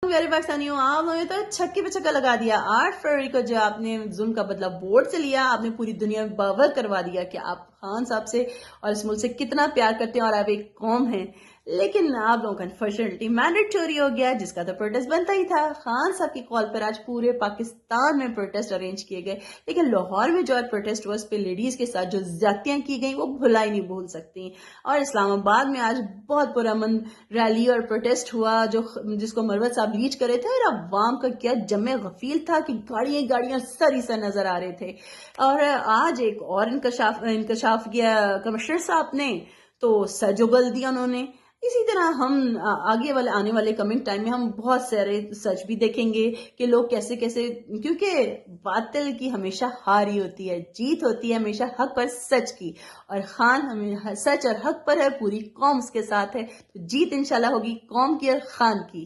प्यारे पाकिस्तानियों, आप लोगों ने तो छक्के पे छक्का लगा दिया। 8 फरवरी को जो आपने जुल्म का बदला बोर्ड से लिया, आपने पूरी दुनिया में बावर करवा दिया कि आप खान साहब से और इस मुल्क से कितना प्यार करते हैं और आप एक कौम हैं। लेकिन आप लोगों का अनफॉर्चुनेटली मैंडेट चोरी हो गया, जिसका तो प्रोटेस्ट बनता ही था। खान साहब की कॉल पर आज पूरे पाकिस्तान में प्रोटेस्ट अरेंज किए गए, लेकिन लाहौर में जो आज प्रोटेस्ट हुआ, उस पर लेडीज के साथ जो ज्यादतियां की गई वो भुला ही नहीं भूल सकती। और इस्लामाबाद में आज बहुत पुरअमन रैली और प्रोटेस्ट हुआ जिसको मरवत साहब लीड करे थे, और अवाम का क्या जमे गफील था कि गाड़ियां गाड़ियां सर ही सर नजर आ रहे थे। और आज एक और इंकशाफ किया कमिश्नर साहब ने, तो सर जो गल दिया उन्होंने। इसी तरह हम आगे वाले आने वाले कमिंग टाइम में हम बहुत सारे सच भी देखेंगे कि लोग कैसे कैसे, क्योंकि बातिल की हमेशा हार ही होती है, जीत होती है हमेशा हक पर सच की। और खान हमें सच और हक पर है, पूरी कौम उसके साथ है, तो जीत इंशाल्लाह होगी कौम की और खान की।